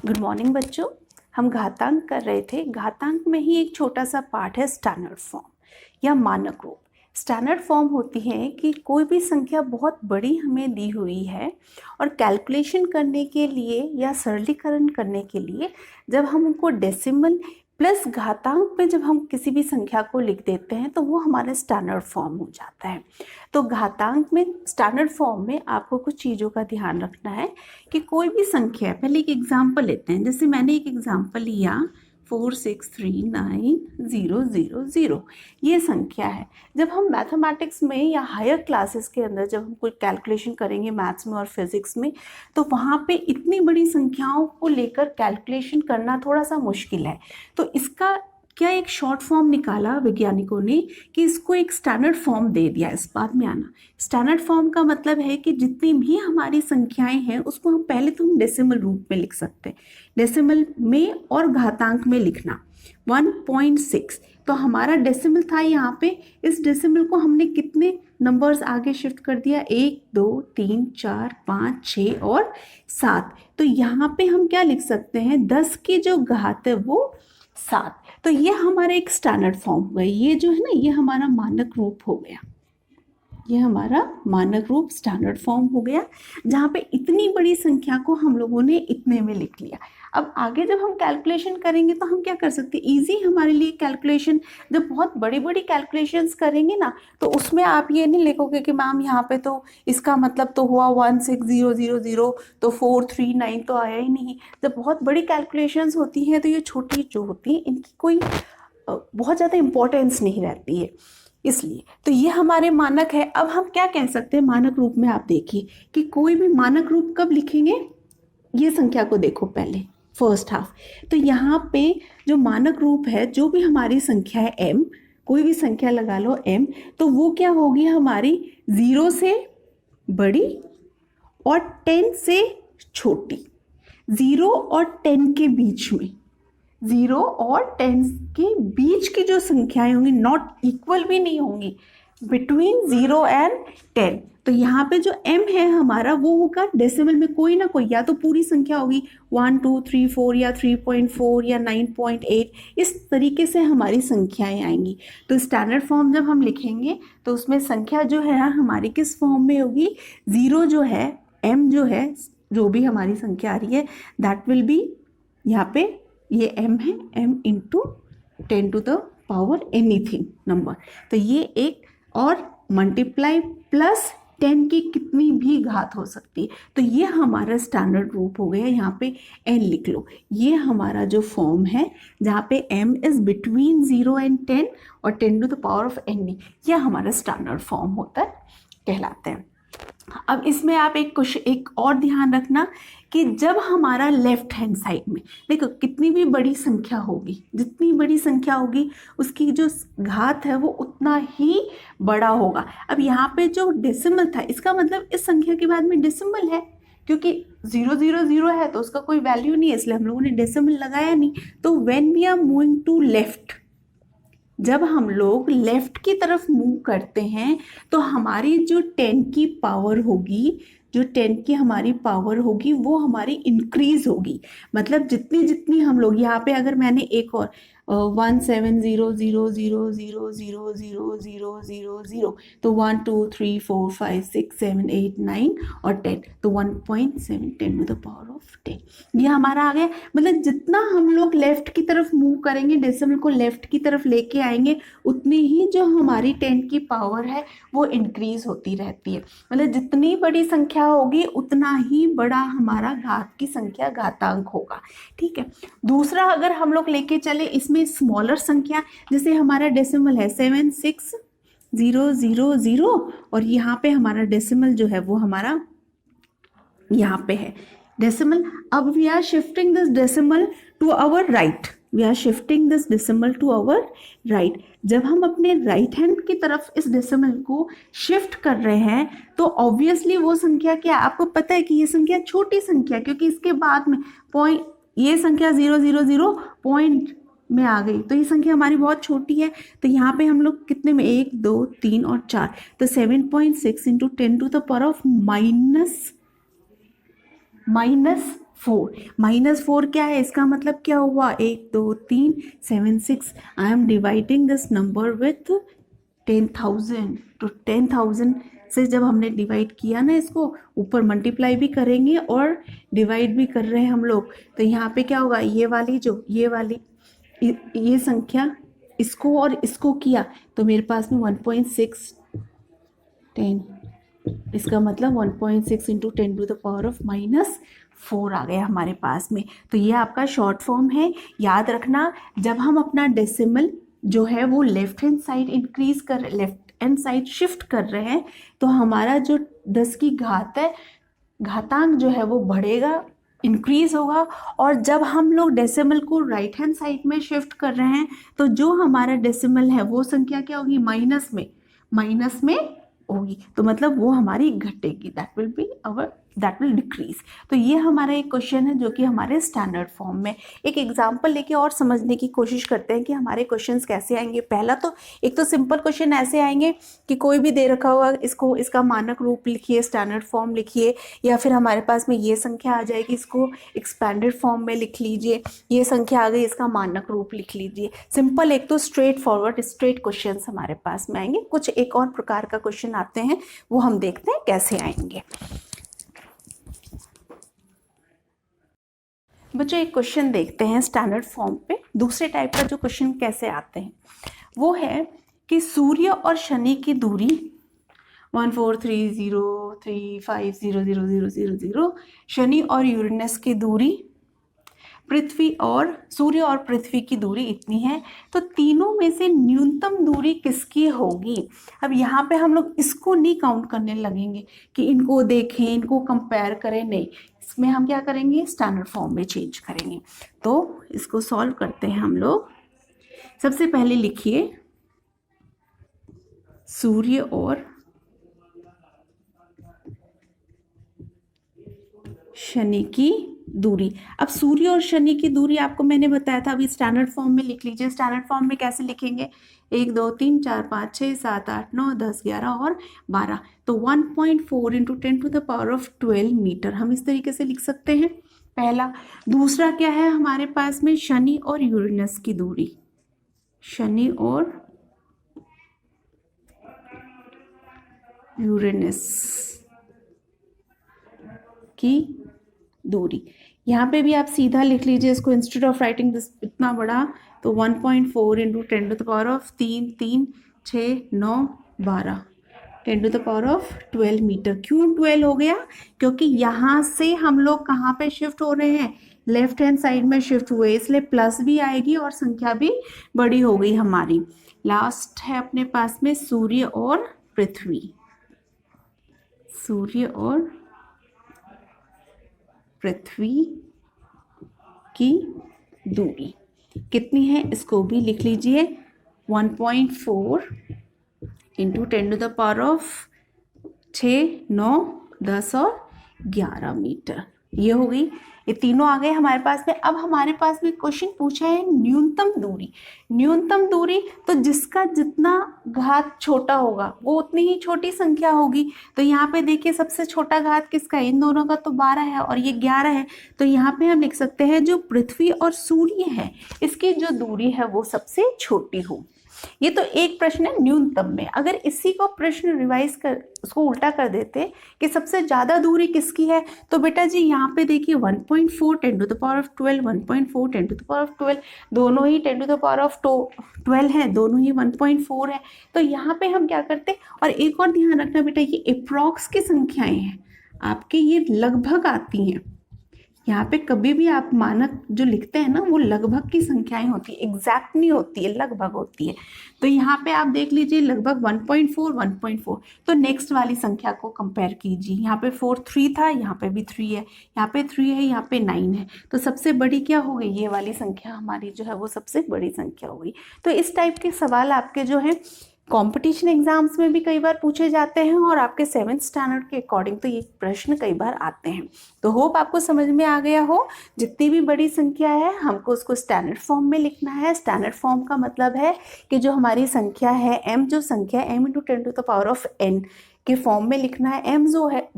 Good morning बच्चों। हम घातांक कर रहे थे। घातांक में ही एक छोटा सा पार्ट है स्टैंडर्ड फॉर्म या मानक रूप। स्टैंडर्ड फॉर्म होती है कि कोई भी संख्या बहुत बड़ी हमें दी हुई है और कैलकुलेशन करने के लिए या सरलीकरण करने के लिए जब हम उनको डेसिमल प्लस घातांक में जब हम किसी भी संख्या को लिख देते हैं तो वो हमारा स्टैंडर्ड फॉर्म हो जाता है। तो घातांक में स्टैंडर्ड फॉर्म में आपको कुछ चीज़ों का ध्यान रखना है कि कोई भी संख्या, पहले एक एग्जांपल लेते हैं। जैसे मैंने एक एग्जांपल लिया 4639000, ये संख्या है। जब हम मैथमेटिक्स में या हायर क्लासेस के अंदर जब हम कोई कैलकुलेशन करेंगे मैथ्स में और फिजिक्स में, तो वहाँ पे इतनी बड़ी संख्याओं को लेकर कैलकुलेशन करना थोड़ा सा मुश्किल है। तो इसका क्या एक शॉर्ट फॉर्म निकाला वैज्ञानिकों ने कि इसको एक स्टैंडर्ड फॉर्म दे दिया। इस बात में आना, स्टैंडर्ड फॉर्म का मतलब है कि जितनी भी हमारी संख्याएं हैं उसको हम पहले तो हम डेसिमल रूप में लिख सकते हैं, डेसिमल में और घातांक में लिखना 1.6। तो हमारा डेसिमल था यहाँ पे, इस डेसिमल को हमने कितने नंबर्स आगे शिफ्ट कर दिया, 1 2 3 4 5 6 और 7। तो यहाँ पे हम क्या लिख सकते हैं, 10 की जो घात है वो 7। तो ये हमारा एक स्टैंडर्ड फॉर्म हो गया। ये जो है ना, ये हमारा मानक रूप हो गया। ये हमारा मानक रूप स्टैंडर्ड फॉर्म हो गया, जहाँ पे इतनी बड़ी संख्या को हम लोगों ने इतने में लिख लिया। अब आगे जब हम कैलकुलेशन करेंगे तो हम क्या कर सकते हैं, इजी हमारे लिए कैलकुलेशन। जब बहुत बड़ी बड़ी कैलकुलेशंस करेंगे ना, तो उसमें आप ये नहीं लिखोगे कि मैम यहाँ पे तो इसका मतलब तो हुआ 16000, तो 439 तो आया ही नहीं। जब बहुत बड़ी कैलकुलेशंस होती हैं तो ये छोटी जो होती हैं इनकी कोई बहुत ज़्यादा इम्पोर्टेंस नहीं रहती है, इसलिए। तो ये हमारे मानक है। अब हम क्या कह सकते हैं मानक रूप में, आप देखिए कि कोई भी मानक रूप कब लिखेंगे। ये संख्या को देखो पहले, फर्स्ट हाफ। तो यहाँ पे जो मानक रूप है, जो भी हमारी संख्या है m, कोई भी संख्या लगा लो m, तो वो क्या होगी हमारी 0 से बड़ी और 10 से छोटी। 0 और 10 के बीच में, 0 और 10 के बीच की जो संख्याएं होंगी, नॉट इक्वल भी नहीं होंगी, बिटवीन 0 एंड 10। तो यहाँ पे जो m है हमारा वो होगा डेसिमल में कोई ना कोई, या तो पूरी संख्या होगी 1 2 3 4 या 3.4 या 9.8, इस तरीके से हमारी संख्याएं आएंगी। तो स्टैंडर्ड फॉर्म जब हम लिखेंगे तो उसमें संख्या जो है हमारी किस फॉर्म में होगी, 0 जो है, m जो है, जो भी हमारी संख्या आ रही है, दैट विल बी, यहाँ पे ये m है, m into 10 to the power anything number. तो ये एक, और मल्टीप्लाई प्लस 10 की कितनी भी घात हो सकती है। तो ये हमारा स्टैंडर्ड रूप हो गया। यहाँ पे n लिख लो। ये हमारा जो फॉर्म है जहाँ पे m इज बिटवीन 0 एंड 10 और 10 to the power of n, यह हमारा स्टैंडर्ड फॉर्म होता है, कहलाते हैं। अब इसमें आप एक और ध्यान रखना कि जब हमारा लेफ्ट हैंड साइड में, देखो कितनी भी बड़ी संख्या होगी, जितनी बड़ी संख्या होगी उसकी जो घात है वो उतना ही बड़ा होगा। अब यहाँ पे जो डेसिमल था, इसका मतलब इस संख्या के बाद में डेसिमल है, क्योंकि 000 है तो उसका कोई वैल्यू नहीं है, इसलिए हम लोगों ने डेसिमल लगाया नहीं। तो when we are moving to left, जब हम लोग लेफ्ट की तरफ मूव करते हैं तो हमारी जो 10 की पावर होगी, जो 10 की हमारी पावर होगी वो हमारी इंक्रीज होगी। मतलब जितनी जितनी हम लोग, यहाँ पे अगर मैंने एक और 17000000000, तो 1 2 3 4 5 6 7 8 9 और 10, तो 1.7 10 टू द पावर ऑफ 10 ये हमारा आ गया। मतलब जितना हम लोग लेफ्ट की तरफ मूव करेंगे, डेसिमल को लेफ्ट की तरफ लेके आएंगे, उतनी ही जो हमारी 10 की पावर है वो इंक्रीज होती रहती है। मतलब जितनी बड़ी संख्या होगी उतना ही बड़ा हमारा घात की संख्या, घातांक होगा। ठीक है। दूसरा अगर हम लोग लेके चले इसमें स्मॉलर संख्या, जैसे हमारा डेसिमल है 76000 और यहाँ पे हमारा डेसिमल जो है वो हमारा यहाँ पे है डेसिमल। अब we are shifting this decimal to our right, we are shifting this decimal to our right. जब हम अपने राइट हैंड की तरफ इस डेसिमल को शिफ्ट कर रहे हैं तो ऑब्वियसली वो संख्या क्या, आपको पता है कि ये संख्या छोटी संख्या, क्योंकि इसके बाद में पॉइंट, ये संख्या 000 पॉइंट में आ गई, तो ये संख्या हमारी बहुत छोटी है। तो यहाँ पे हम लोग कितने में, 1 2 3 और 4, तो 7.6 into 10 to the power of -4 क्या है, इसका मतलब क्या हुआ, 1 2 3 7 6, I am dividing this number with 10,000। तो 10,000 से जब हमने डिवाइड किया ना, इसको ऊपर मल्टीप्लाई भी करेंगे और डिवाइड भी कर रहे हैं हम लोग, तो यहाँ पे क्या होगा, ये वाली ये संख्या इसको और इसको किया तो मेरे पास में 1.6 10, इसका मतलब 1.6 इंटू 10⁻⁻4 आ गया हमारे पास में। तो ये आपका शॉर्ट फॉर्म है। याद रखना, जब हम अपना डेसिमल जो है वो लेफ्ट हैंड साइड शिफ्ट कर रहे हैं तो हमारा जो 10 की घात है, घातांक जो है वो बढ़ेगा, इंक्रीज होगा। और जब हम लोग डेसिमल को राइट हैंड साइड में शिफ्ट कर रहे हैं तो जो हमारा डेसिमल है वो संख्या क्या होगी, माइनस में होगी, तो मतलब वो हमारी घटेगी, दैट विल डिक्रीज। तो ये हमारा एक क्वेश्चन है जो कि हमारे स्टैंडर्ड फॉर्म में। एक एग्जांपल लेके और समझने की कोशिश करते हैं कि हमारे क्वेश्चंस कैसे आएंगे। पहला तो एक तो सिंपल क्वेश्चन ऐसे आएंगे कि कोई भी दे रखा होगा, इसका मानक रूप लिखिए, स्टैंडर्ड फॉर्म लिखिए, या फिर हमारे पास में ये संख्या आ जाएगी, इसको एक्सपैंडेड फॉर्म में लिख लीजिए, ये संख्या आ गई, इसका मानक रूप लिख लीजिए। सिंपल, एक तो स्ट्रेट क्वेश्चन हमारे पास में आएंगे। कुछ एक और प्रकार का क्वेश्चन आते हैं, वो हम देखते हैं कैसे आएंगे। बच्चों एक क्वेश्चन देखते हैं स्टैंडर्ड फॉर्म पे। दूसरे टाइप का जो क्वेश्चन कैसे आते हैं वो है कि सूर्य और शनि की दूरी 14303500000, शनि और यूरेनस की दूरी, सूर्य और पृथ्वी की दूरी इतनी है, तो तीनों में से न्यूनतम दूरी किसकी होगी। अब यहाँ पे हम लोग इसको नहीं काउंट करने लगेंगे कि इनको देखें, इनको कंपेयर करें, नहीं, इसमें हम क्या करेंगे, स्टैंडर्ड फॉर्म में चेंज करेंगे। तो इसको सॉल्व करते हैं हम लोग। सबसे पहले लिखिए सूर्य और शनि की दूरी। अब सूर्य और शनि की दूरी आपको मैंने बताया था, अभी स्टैंडर्ड फॉर्म में लिख लीजिए। स्टैंडर्ड फॉर्म में कैसे लिखेंगे, 1 2 3 4 5 6 7 8 9 10 11 और 12, तो 1.4 इंटू 10⁻12 मीटर हम इस तरीके से लिख सकते हैं, पहला। दूसरा क्या है हमारे पास में, शनि और यूरेनस की दूरी, शनि और यूरेनस की दूरी। यहाँ पे भी आप सीधा लिख लीजिए इसको, इंस्टेड ऑफ राइटिंग दिस इतना बड़ा, तो 1.4 इंटू 10⁻3 3 6 9 12 10⁻12 मीटर। क्यों 12 हो गया, क्योंकि यहाँ से हम लोग कहाँ पे शिफ्ट हो रहे हैं, लेफ्ट हैंड साइड में शिफ्ट हुए, इसलिए प्लस भी आएगी और संख्या भी बड़ी हो गई हमारी। लास्ट है अपने पास में सूर्य और पृथ्वी, सूर्य और पृथ्वी की दूरी कितनी है, इसको भी लिख लीजिए, 1.4 इंटू 10⁻6 9 10 और 11 मीटर, ये हो गई। ये तीनों आ गए हमारे पास में। अब हमारे पास में क्वेश्चन पूछा है न्यूनतम दूरी। न्यूनतम दूरी तो जिसका जितना घात छोटा होगा वो उतनी ही छोटी संख्या होगी। तो यहाँ पे देखिए सबसे छोटा घात किसका है, इन दोनों का तो 12 है और ये 11 है, तो यहाँ पे हम लिख सकते हैं जो पृथ्वी और सूर्य है इसकी जो दूरी है वो सबसे छोटी हो। ये तो एक प्रश्न है न्यूनतम में। अगर इसी को प्रश्न रिवाइज कर, उसको उल्टा कर देते कि सबसे ज्यादा दूरी किसकी है, तो बेटा जी यहाँ पे देखिए 1.4 10⁻12 1.4 10⁻12 दोनों ही 10⁻12 है, दोनों ही 1.4 है। तो यहाँ पे हम क्या करते, और एक और ध्यान रखना बेटा, ये अप्रॉक्स की संख्याएं हैं आपके, ये लगभग आती हैं। यहाँ पे कभी भी आप मानक जो लिखते हैं ना वो लगभग की संख्याएं होती है, एग्जैक्ट नहीं होती है, लगभग होती है। तो यहाँ पे आप देख लीजिए लगभग 1.4 तो नेक्स्ट वाली संख्या को कंपेयर कीजिए। यहाँ पे 3 था, यहाँ पे भी 3 है, यहाँ पे 3 है, यहाँ पे 9 है, तो सबसे बड़ी क्या हो गई, ये वाली संख्या हमारी जो है वो सबसे बड़ी संख्या हो गई। तो इस टाइप के सवाल आपके जो है कंपटीशन एग्जाम्स में भी कई बार पूछे जाते हैं और आपके 7th स्टैंडर्ड के अकॉर्डिंग तो ये प्रश्न कई बार आते हैं। तो होप आपको समझ में आ गया हो, जितनी भी बड़ी संख्या है हमको उसको स्टैंडर्ड फॉर्म में लिखना है। स्टैंडर्ड फॉर्म का मतलब है कि जो हमारी संख्या है m, जो संख्या m × 10⁻n के फॉर्म में लिखना है। m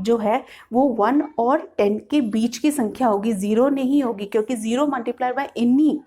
जो है वो 1 और 10 के बीच की संख्या होगी, 0 नहीं होगी, क्योंकि 0 मल्टीप्लाई बाय एनी,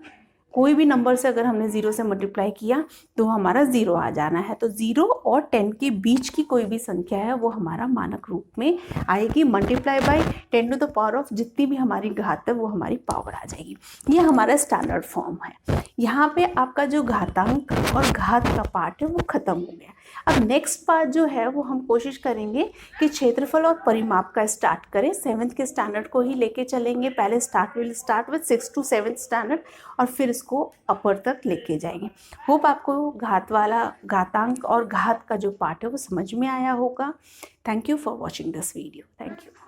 कोई भी नंबर से अगर हमने 0 से मल्टीप्लाई किया तो हमारा 0 आ जाना है। तो 0 और 10 के बीच की कोई भी संख्या है वो हमारा मानक रूप में आएगी। Multiply by 10 to the power of जितनी भी हमारी घात है वो हमारी पावर आ जाएगी। ये हमारा स्टैंडर्ड फॉर्म है। यहाँ पे आपका जो घातांक और घात का पार्ट है वो खत्म हो गया। अब नेक्स्ट पार्ट जो है वो हम कोशिश करेंगे कि क्षेत्रफल और परिमाप का स्टार्ट करें। 7th के स्टैंडर्ड को ही लेके चलेंगे। पहले will start with 6 to 7th standard और फिर इसको अपर तक लेके जाएंगे। होप आपको घातांक और घात का जो पार्ट है वो समझ में आया होगा। Thank you for watching this video. Thank you.